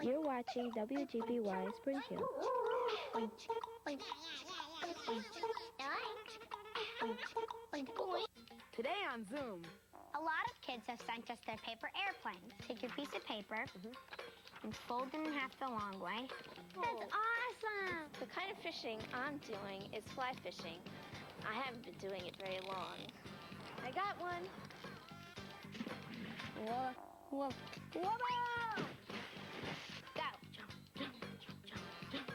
You're watching WGBY Springfield. Today on Zoom. A lot of kids have sent us their paper airplanes. Take your piece of paper and fold it in half the long way. That's awesome! The kind of fishing I'm doing is fly fishing. I haven't been doing it very long. I got one. Whoa, whoa, whoa! Go. Jump, jump, jump, jump, jump,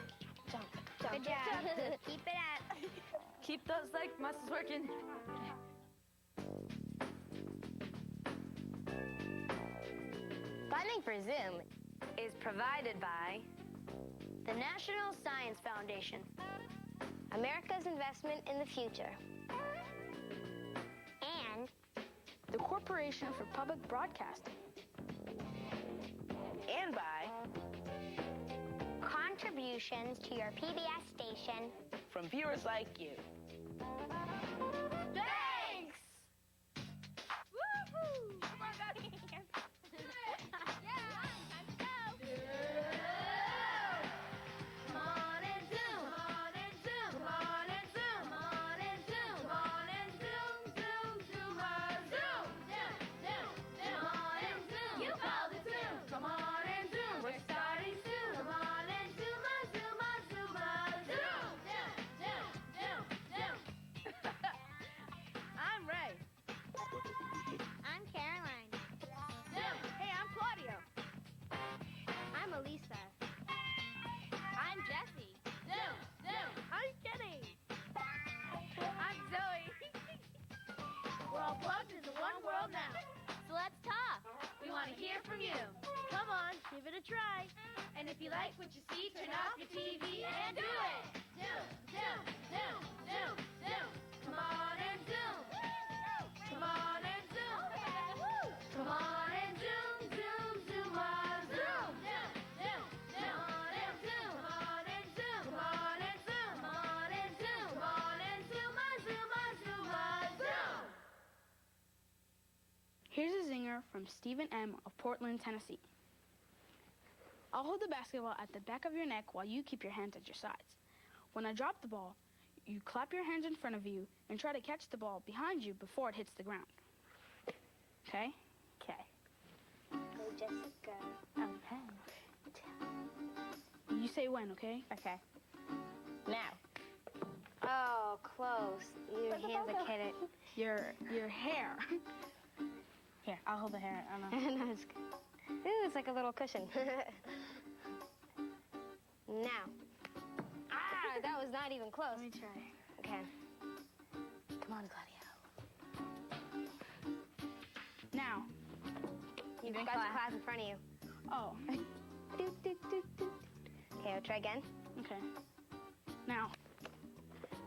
jump, jump. Good job. Keep it up. Keep those leg muscles working. Funding for Zoom Is provided by the National Science Foundation, America's investment in the future, and the Corporation for Public Broadcasting, and by contributions to your PBS station from viewers like you. Thanks! Woohoo! Come on, Dubbi. I'm Ray. I'm Caroline. Hey, I'm Claudio. I'm Alisa. I'm Jessie. I'm Jenny. I'm Zoe. We're all plugged into one world now. So let's talk. We want to hear from you. Come on, give it a try. And if you like what you see, turn off your TV and do it. Zoom. Come on and zoom. Come on and zoom. Come on and zoom, ZOOMa, zoom. Come on and zoom. Come on and zoom. Come on and zoom. Come on and zoom. Come on and ZOOMa, zoom. Here's a zinger from Stephen M. of Portland, Tennessee. I'll hold the basketball at the back of your neck while you keep your hands at your sides. When I drop the ball, you clap your hands in front of you and try to catch the ball behind you before it hits the ground. Okay? Okay. Go, Jessica. Okay. You say when, okay? Okay. Now. Oh, close. Your hands are kidding. Your hair. Here, I'll hold the hair. I don't know. No, it's good. Ooh, it's like a little cushion. Now. Ah, that was not even close. Let me try. Okay. Come on, Claudio. Now. You've got the class in front of you. Oh. Doot, doot, doot, doot. Okay, I'll try again. Okay. Now.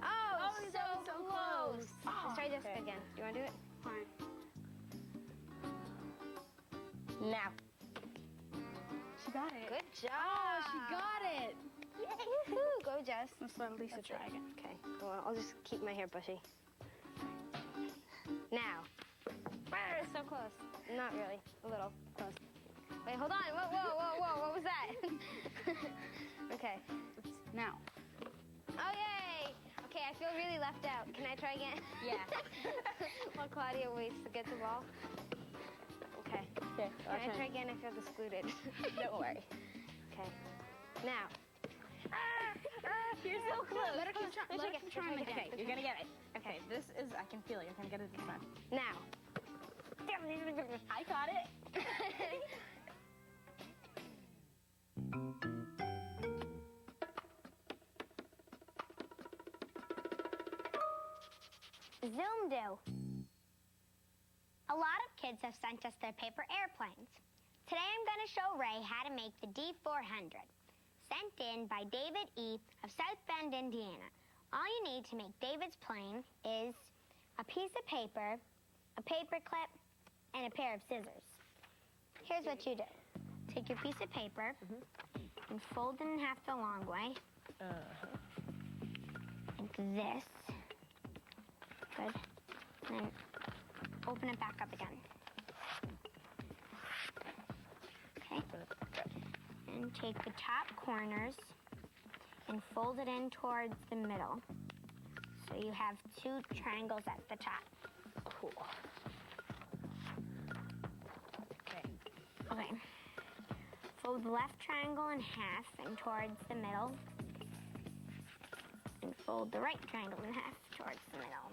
Oh, so close. Oh, Let's try Jessica okay. again. Do you want to do it? Fine. Now. She got it. Good job. Oh, she got it. Yay. Woohoo. Go, Jess. Let's let Lisa try again. Okay. Well, I'll just keep my hair bushy. Now. So close. Not really. A little close. Wait, hold on. Whoa. What was that? Okay. Now. Oh, yay. Okay, I feel really left out. Can I try again? Yeah. While Claudia waits to get the ball. Okay. Here, Can I try again? I feel excluded. Don't worry. Okay. Now. You're so close. Let her keep trying. Let her keep trying again. Okay, you're gonna get it. Okay, this is, I can feel it. You're gonna get it this time. Now. I got it. Zoom do. A lot of kids have sent us their paper airplanes. Today I'm going to show Ray how to make the D400. Sent in by David E. of South Bend, Indiana. All you need to make David's plane is a piece of paper, a paper clip, and a pair of scissors. Here's what you do. Take your piece of paper and fold it in half the long way. Like this. Good. And then open it back up again. Okay. And take the top corners and fold it in towards the middle. So you have 2 triangles at the top. Cool. Okay. Okay. Fold the left triangle in half and towards the middle. And fold the right triangle in half towards the middle.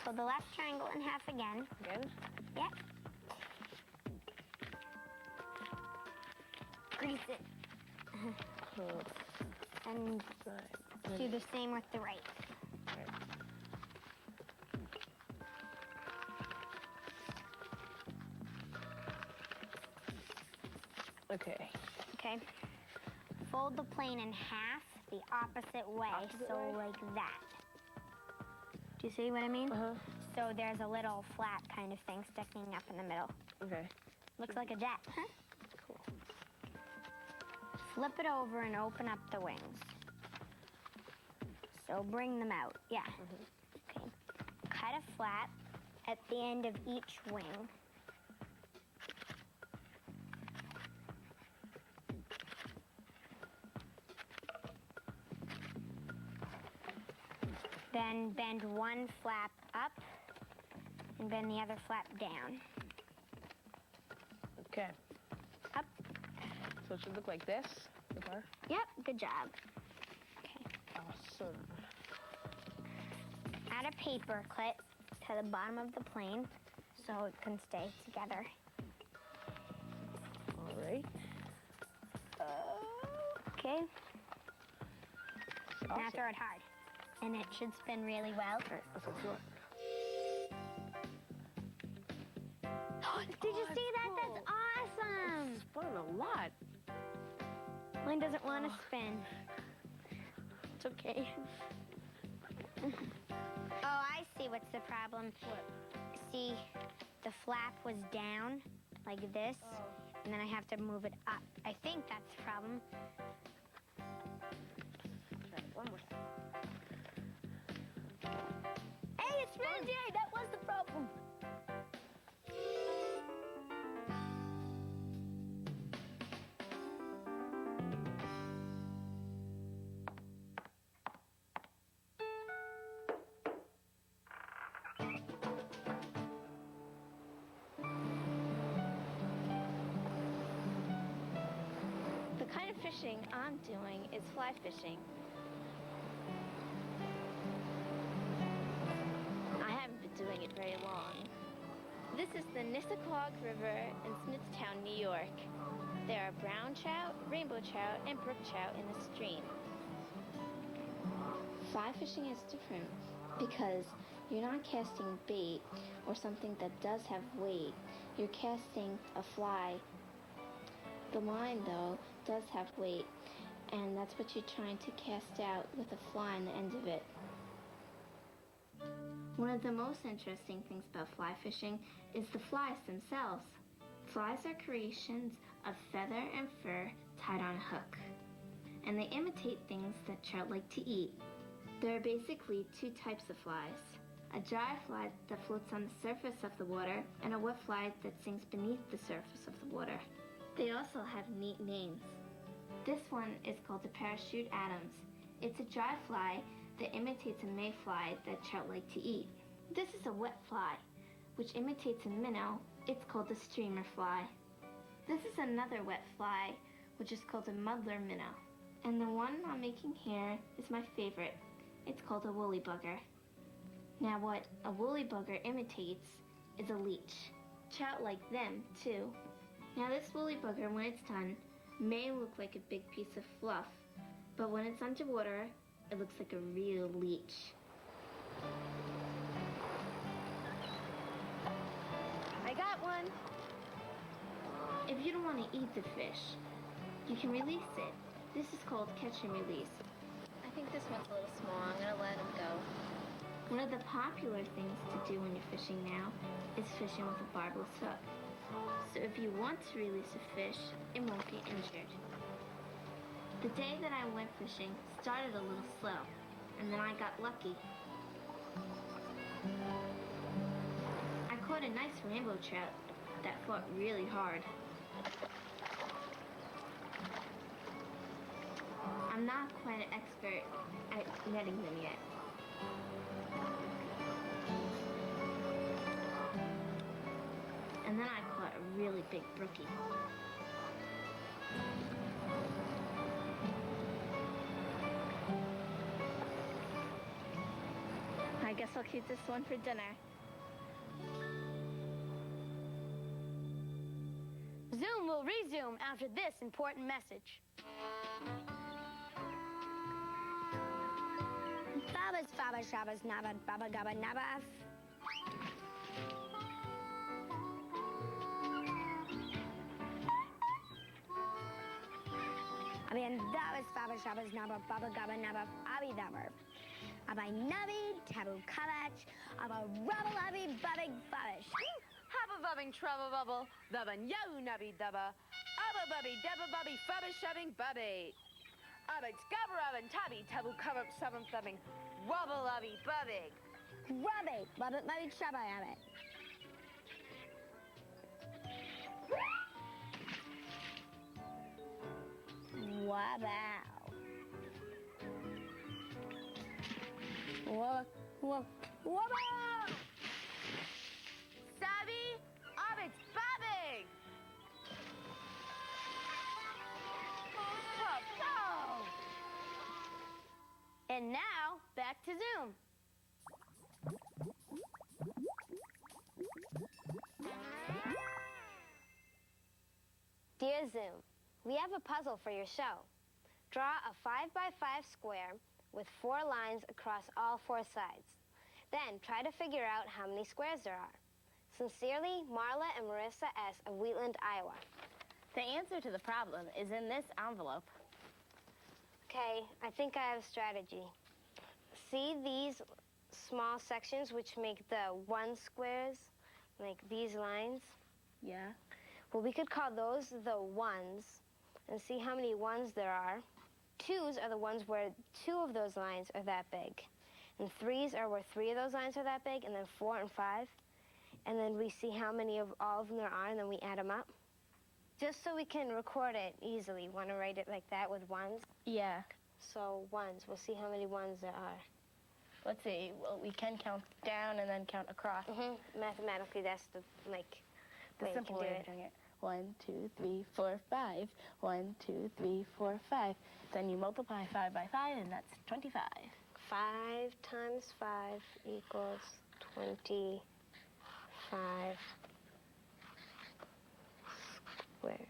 Fold the left triangle in half again. Again? Yep. Grease it. And do the same with the right. Okay. Okay. Fold the plane in half the opposite way, so like that. Do you see what I mean? Uh-huh. So there's a little flat kind of thing sticking up in the middle. Okay. Looks like a jet, huh? Cool. Flip it over and open up the wings. So bring them out. Yeah. Okay. Cut a flat at the end of each wing. Then bend one flap up and bend the other flap down. Okay. Up. So it should look like this. So far. Yep, good job. Okay. Awesome. Add a paper clip to the bottom of the plane so it can stay together. All right. Okay. Now Awesome. throw it hard. And it should spin really well. All right, let's go through it. Did you see that? cool. That's awesome. It's fun a lot. Mine doesn't want to spin. It's okay. Oh, I see what's the problem. What? See, the flap was down like this, and then I have to move it up. I think that's the problem. Try it one more time. Hey, it's spinning, Jerry. That was the problem. The kind of fishing I'm doing is fly fishing. I haven't been doing it very long. This is the Nissaquag River in Smithtown, New York. There are brown trout, rainbow trout, and brook trout in the stream. Fly fishing is different because you're not casting bait or something that does have weight. You're casting a fly. The line, though, does have weight, and that's what you're trying to cast out with a fly on the end of it. One of the most interesting things about fly fishing is the flies themselves. Flies are creations of feather and fur tied on a hook, and they imitate things that trout like to eat. There are basically 2 types of flies: a dry fly that floats on the surface of the water, and a wet fly that sinks beneath the surface of the water. They also have neat names. This one is called the parachute Adams. It's a dry fly that imitates a mayfly that trout like to eat. This is a wet fly, which imitates a minnow. It's called the streamer fly. This is another wet fly, which is called a muddler minnow. And the one I'm making here is my favorite. It's called a woolly bugger. Now what a woolly bugger imitates is a leech. Trout like them, too. Now this woolly bugger, when it's done, may look like a big piece of fluff, but when it's underwater, it looks like a real leech. I got one. If you don't want to eat the fish, you can release it. This is called catch and release. I think this one's a little small. I'm gonna let him go. One of the popular things to do when you're fishing now is fishing with a barbless hook. So if you want to release a fish, it won't get injured. The day that I went fishing started a little slow, and then I got lucky. caught a nice rainbow trout that fought really hard. I'm not quite an expert at netting them yet. And then I caught a really big brookie. I guess I'll keep this one for dinner. Zoom will resume after this important message. Babas, babas, shabas, nabba, baba, gabba, nabba. Abian dabas, babas, shabas, nabba, baba, gabba, nabba, abi, dabber. Abai nubby, tabu kabach, aba rubble, abi, bubbing, babish. Hubba bubbing trouble bubble, bubba yo nubby dubba, ubba bubby dubba bubby fubba shoving bubby. Ubbig scubber oven tubby tabu cover subbing thubbing, wubble ubby bubbig. Rubby, bubbit, mubby, shabba, abbit. Wow. Whoa, whoa, whoa. Subby, ubbig's bubbig. Whoa. And now, back to Zoom. Dear Zoom, we have a puzzle for your show. Draw a 5x5 square with 4 lines across all 4 sides. Then try to figure out how many squares there are. Sincerely, Marla and Marissa S. of Wheatland, Iowa. The answer to the problem is in this envelope. Okay, I think I have a strategy. See these small sections which make the 1 squares, like these lines? Yeah. Well, we could call those the 1s and see how many 1s there are. 2s are the ones where 2 of those lines are that big. And 3s are where 3 of those lines are that big, and then 4 and 5. And then we see how many of all of them there are, and then we add them up. Just so we can record it easily. Want to write it like that with 1s? Yeah. So 1s, we'll see how many 1s there are. Let's see. Well, we can count down and then count across. Mathematically, that's the, like, The way simple you can way do of doing it. 1, 2, 3, 4, 5. 1, 2, 3, 4, 5. Then you multiply 5 by 5, and that's 25. 5 times 5 equals 25 square.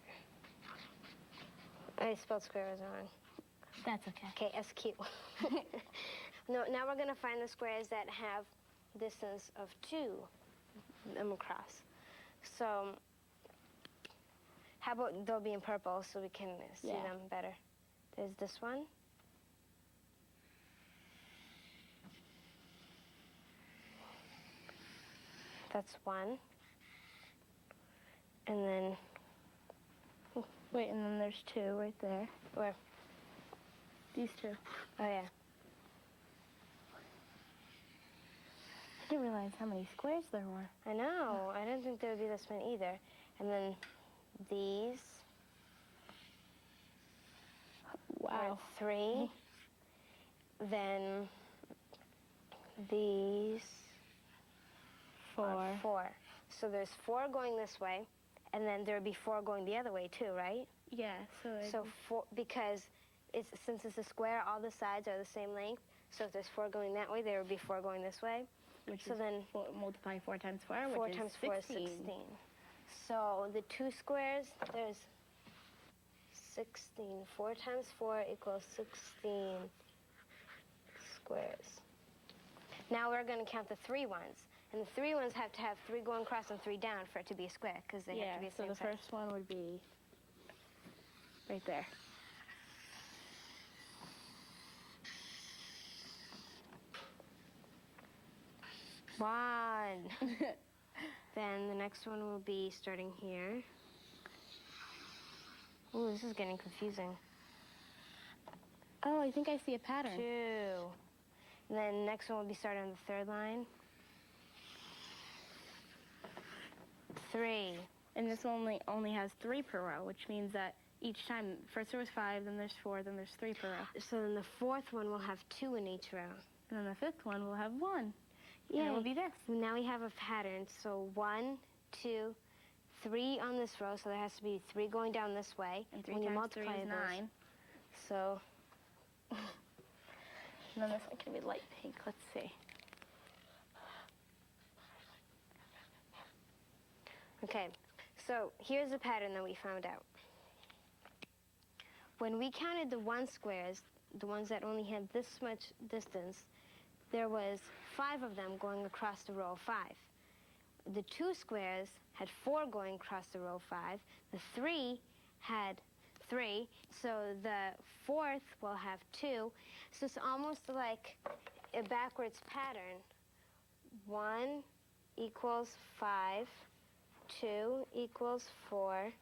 I spelled square was wrong. That's okay. Okay, SQ. No, now we're going to find the squares that have distance of 2 them across. So, how about they'll be in purple so we can see them better? There's this one. That's 1. And then... Wait, and then there's 2 right there. Where? These 2. Oh, yeah. I didn't realize how many squares there were. I know. I didn't think there would be this many either. And then these. Wow. 3. Then these 4. are 4. So there's 4 going this way, and then there would be 4 going the other way too, right? Yeah, So 4, because since it's a square, all the sides are the same length. So if there's 4 going that way, there would be 4 going this way. Which so is then multiply 4 times 4, 4 which times is 4 16. is 16. So the 2 squares, there's 16. 4 times 4 equals 16 squares. Now we're going to count the 3 ones. And the 3 ones have to have 3 going across and 3 down for it to be a square, because they have to be the so same the size. first one would be right there. One. Then the next one will be starting here. Ooh, this is getting confusing. Oh, I think I see a pattern. 2. And then next one will be starting on the 3rd line. 3. And this only has 3 per row, which means that each time, first there was 5, then there's 4, then there's 3 per row. So then the 4th one will have 2 in each row. And then the 5th one will have 1. Yeah. And it will be this. Now we have a pattern. So 1, 2, 3 on this row. So there has to be 3 going down this way. And 3 when you times multiply 3 is those, 9. So. And then this one can be light pink. Let's see. Okay. So here's the pattern that we found out. When we counted the 1 squares, the ones that only had this much distance, there was 5 of them going across the row of 5. The 2 squares had 4 going across the row of 5. The 3 had 3. So the 4th will have 2. So it's almost like a backwards pattern. 1 equals 5. 2 equals 4.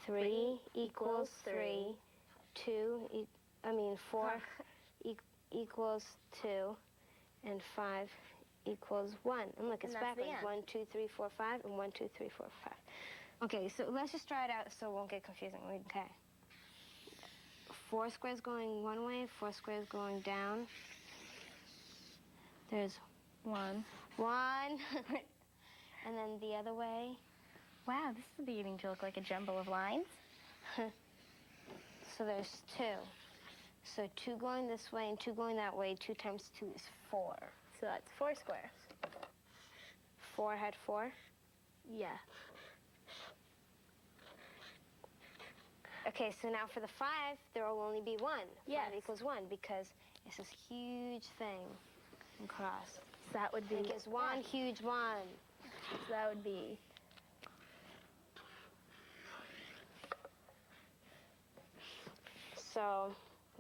3 equals 3. 4 equals 2. And 5 equals 1. And look, it's backwards. 1, 2, 3, 4, 5, and 1, 2, 3, 4, 5. Okay, so let's just try it out so it won't get confusing. Okay. 4 squares going one way, 4 squares going down. There's 1. 1. And then the other way. Wow, this is beginning to look like a jumble of lines. So there's 2. So 2 going this way and 2 going that way. 2 times 2 is 4. So that's 4 squares. 4 had 4? Yeah. Okay, so now for the 5, there will only be 1. Yes. 5 equals 1 because it's this huge thing across. So that would be... It gives 1 huge 1. So that would be... So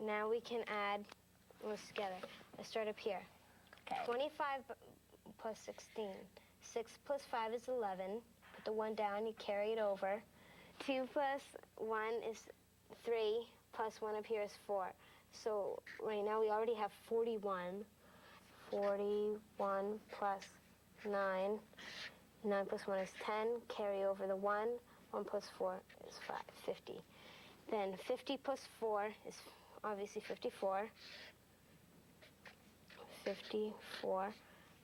now we can add this together. Let's start up here. Okay. 25 plus 16. 6 plus 5 is 11. Put the 1 down, you carry it over. 2 plus 1 is 3, plus 1 up here is 4. So right now we already have 41. 41 plus 9. 9 plus 1 is 10. Carry over the 1. 1 plus 4 is 5, 50. Then 50 plus 4 is obviously 54. 54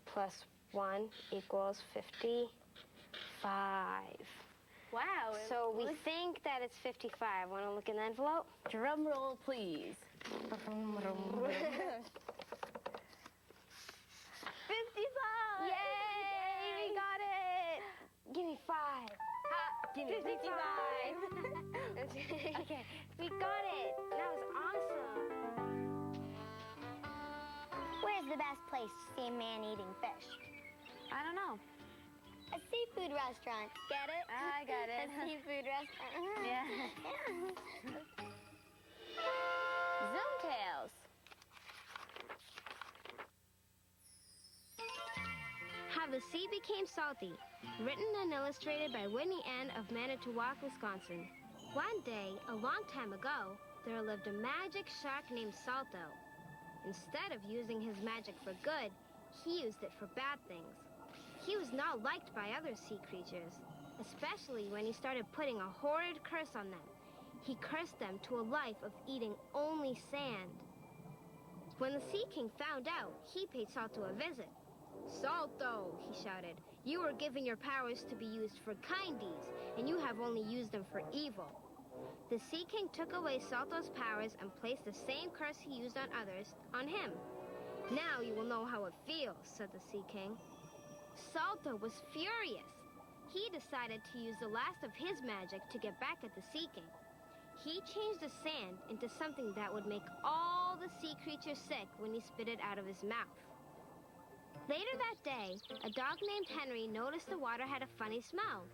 plus 1 equals 55. Wow. So we think that it's 55. Want to look in the envelope? Drum roll, please. 55! Yay! We got it! Give me 5. Give me 55. Okay, we got it. That was awesome. Where's the best place to see a man eating fish? I don't know. A seafood restaurant. Get it? I got it. A seafood restaurant. Yeah. Zoom Tales. How the Sea Became Salty. Written and illustrated by Whitney Ann of Manitowoc, Wisconsin. One day, a long time ago, there lived a magic shark named Salto. Instead of using his magic for good, he used it for bad things. He was not liked by other sea creatures, especially when he started putting a horrid curse on them. He cursed them to a life of eating only sand. When the Sea King found out, he paid Salto a visit. "Salto," he shouted, "you were given your powers to be used for kind deeds, and you have only used them for evil." The Sea King took away Salto's powers and placed the same curse he used on others on him. "Now you will know how it feels," said the Sea King. Salto was furious. He decided to use the last of his magic to get back at the Sea King. He changed the sand into something that would make all the sea creatures sick when he spit it out of his mouth. Later that day, a dog named Henry noticed the water had a funny smell.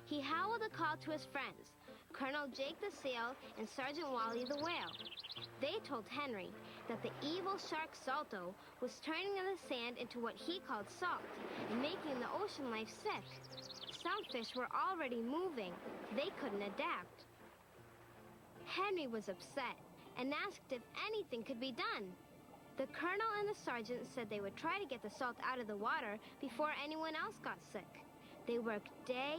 He howled a call to his friends, Colonel Jake the Seal and Sergeant Wally the Whale. They told Henry that the evil shark Salto was turning the sand into what he called salt and making the ocean life sick. Some fish were already moving. They couldn't adapt. Henry was upset and asked if anything could be done. The colonel and the sergeant said they would try to get the salt out of the water before anyone else got sick. They worked day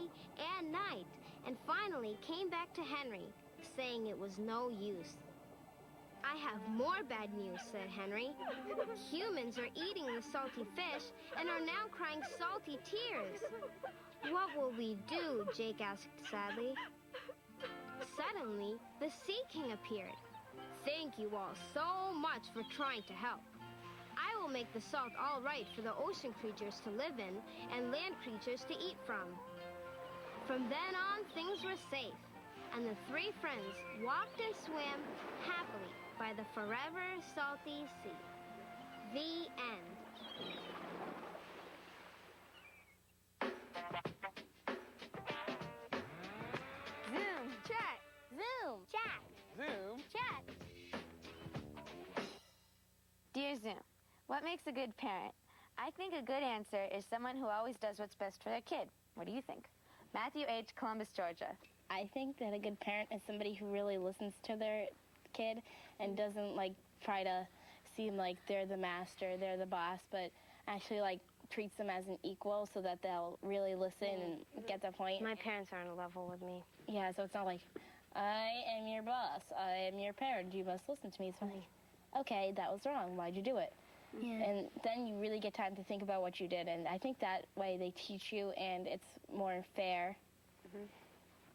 and night and finally came back to Henry, saying it was no use. I have more bad news, said Henry. Humans are eating the salty fish and are now crying salty tears. What will we do? Jake asked sadly. Suddenly, the Sea King appeared. Thank you all so much for trying to help. I will make the salt all right for the ocean creatures to live in and land creatures to eat from. From then on, things were safe, and the three friends walked and swam happily by the forever salty sea. The end. Zoom, chat. Zoom. Chat. Zoom. Chat. Dear Zoom, what makes a good parent? I think a good answer is someone who always does what's best for their kid. What do you think? Matthew H., Columbus, Georgia. I think that a good parent is somebody who really listens to their kid and doesn't, like, try to seem like they're the master, they're the boss, but actually, like, treats them as an equal so that they'll really listen and get the point. My parents are on a level with me. Yeah, so it's not like, I am your boss, I am your parent, you must listen to me. It's like, okay, that was wrong, why'd you do it? Yeah. And then you really get time to think about what you did, and I think that way they teach you, and it's more fair.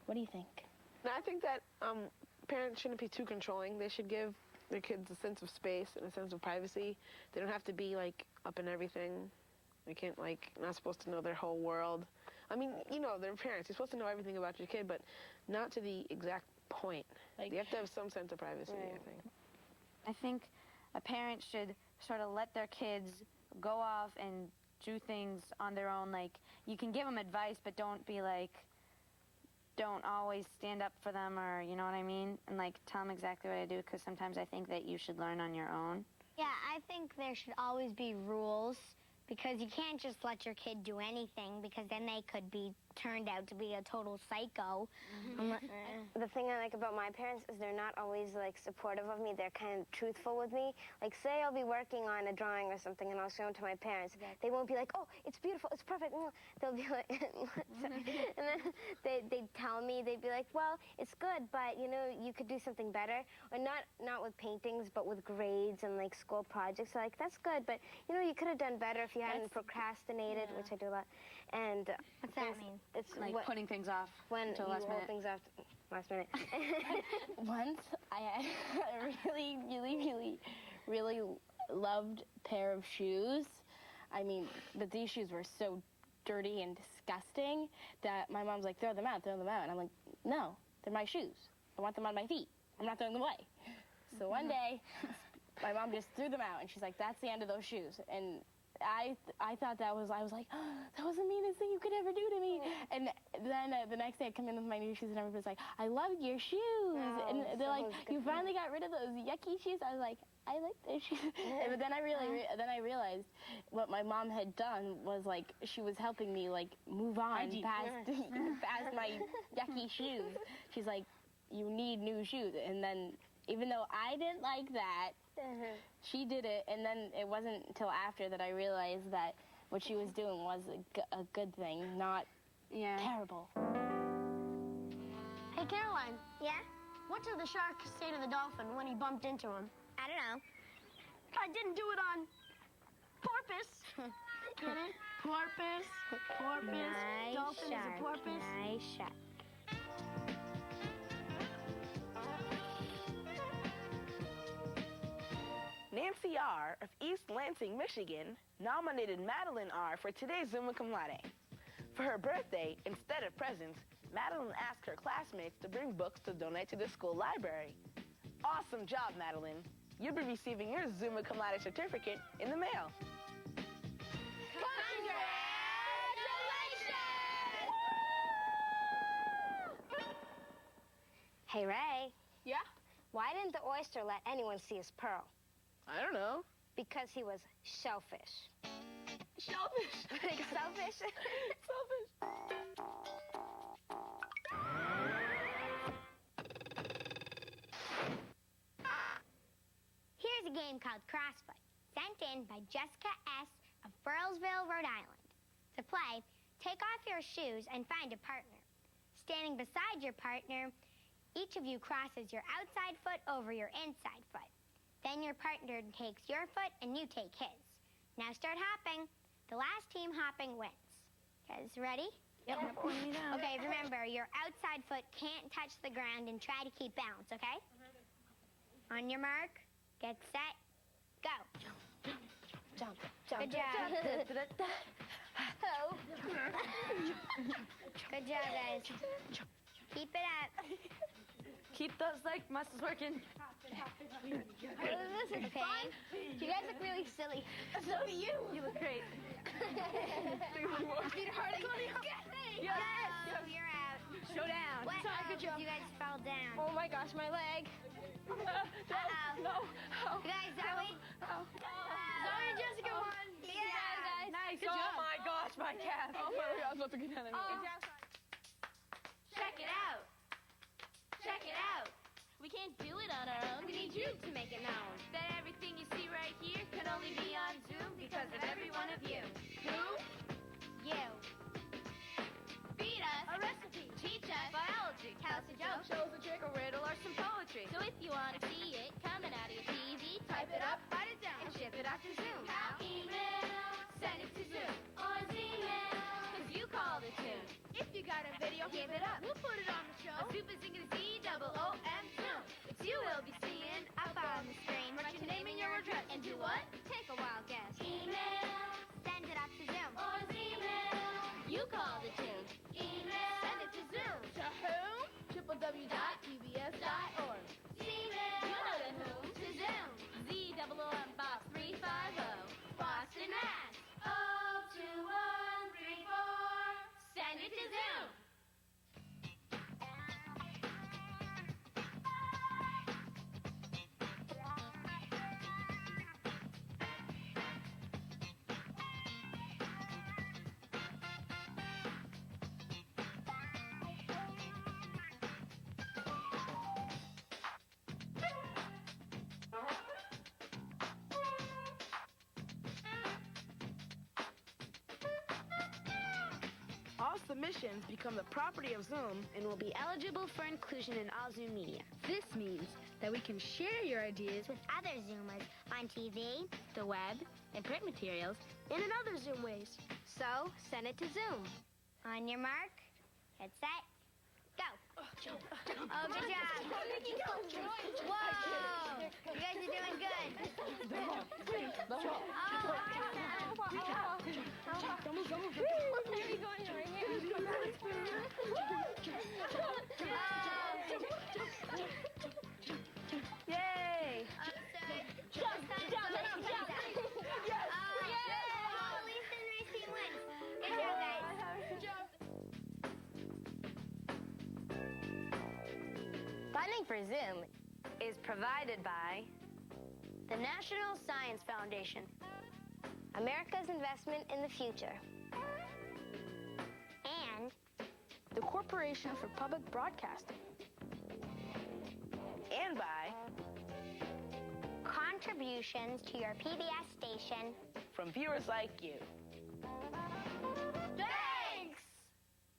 What do you think? No, I think that parents shouldn't be too controlling. They should give their kids a sense of space and a sense of privacy. They don't have to be, like, up in everything. They can't, like, not supposed to know their whole world. I mean, you know, they're parents. You're supposed to know everything about your kid, but not to the exact point. Like, you have to have some sense of privacy, I think. I think a parent should sort of let their kids go off and do things on their own. Like, you can give them advice, but don't be like, don't always stand up for them, or, you know what I mean? And, like, tell them exactly what I do, because sometimes I think that you should learn on your own. Yeah, I think there should always be rules, because you can't just let your kid do anything, because then they could be turned out to be a total psycho. The thing I like about my parents is they're not always, like, supportive of me. They're kind of truthful with me. Like, say I'll be working on a drawing or something, and I'll show it to my parents. They won't be like, oh, it's beautiful, it's perfect. They'll be like, and then they'd tell me, they'd be like, well, it's good, but, you know, you could do something better. Or not with paintings, but with grades and, like, school projects. Like, that's good, but, you know, you could have done better if you hadn't procrastinated, which I do a lot. And what's that mean? It's Like putting things off you until last minute. hold things off last minute. Once I had a really loved pair of shoes. I mean, but these shoes were so dirty and disgusting that my mom's like, throw them out. And I'm like, no, they're my shoes. I want them on my feet. I'm not throwing them away. So one day, my mom just threw them out, and she's like, that's the end of those shoes. And I thought I was like, oh, that was the meanest thing you could ever do to me. And then the next day I come in with my new shoes, and everybody's like, I love your shoes. And they're like, you finally got rid of those yucky shoes. I was like, I like those shoes. But then I realized what my mom had done was, like, she was helping me, like, move on past my yucky shoes. She's like, you need new shoes. And then even though I didn't like that, she did it, and then it wasn't until after that I realized that what she was doing was a good thing, not terrible. Hey, Caroline. Yeah? What did the shark say to the dolphin when he bumped into him? I don't know. I didn't do it on porpoise. Get it? Porpoise. Nice Dolphin shark. is a porpoise. Nice shark. Nancy R. of East Lansing, Michigan, nominated Madeline R. for today's ZOOMa Cum Laude. For her birthday, instead of presents, Madeline asked her classmates to bring books to donate to the school library. Awesome job, Madeline. You'll be receiving your ZOOMa Cum Laude certificate in the mail. Hey, Ray. Yeah? Why didn't the oyster let anyone see his pearl? I don't know. Because he was shellfish. Shellfish. Selfish? Selfish. Here's a game called Crossfoot, sent in by Jessica S. of Burlesville, Rhode Island. To play, take Take off your shoes and find a partner. Standing beside your partner, each of you crosses your outside foot over your inside foot. Then your partner takes your foot and you take his. Now start hopping. The last team hopping wins. Guys, ready? Yep. Okay, remember, your outside foot can't touch the ground and try to keep balance, okay? On your mark, get set, go. Jump. Good job. Good job, guys. Keep it up. Keep those leg muscles working. This is fun. You guys look really silly. So do you. You look great. Yes! Oh, you're out. Showdown. What? Oh, you guys fell down. Oh my gosh, my leg. Uh-oh. No. You guys, Zoe? Zoe and Jessica won. Yeah. Nice. Good Oh job. my gosh, my calf. Oh my God, I was about to get down anyway. Oh. Check it out. Check it out. We can't do it on our own. We need you to make it known. That everything you see right here can only be on Zoom because of every one of you. Who? You. Feed us a recipe. Teach us biology. Tell us a joke. Show us a trick, a riddle, or some poetry. So if you want to see it coming out of your TV, type it up, write it down, and ship it out to Zoom. Now email, send it to Zoom or Zmail, because you called it tune. If you got a video, give it up. We'll put it on the show. A super Zinger ZOOM Zoom. It's you will be seeing Up on the screen. Write your name and your address and do what? Take a wild guess. Email Send it up to Zoom. or Zmail. You called it tune. Email. Send it to Zoom. To whom? www.pbs.org. Email. You know the who. To Zoom. ZOOM Box 350. Boston, Mass. 02134. Send it to Zoom. All submissions become the property of Zoom And will be eligible for inclusion in all Zoom media. This means that we can share your ideas With other Zoomers on TV. the web, and print materials, and in other Zoom ways. So, send it to Zoom. On your mark, get set, go. Oh, good job. Whoa. You guys are doing good. Oh, Yay. Lisa and Race team wins. Good job, guys. Funding for Zoom is provided by the National Science Foundation, America's investment in the future. And The Corporation for Public Broadcasting. and by contributions to your PBS station. from viewers like you. Thanks!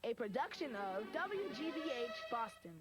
a production of WGBH Boston.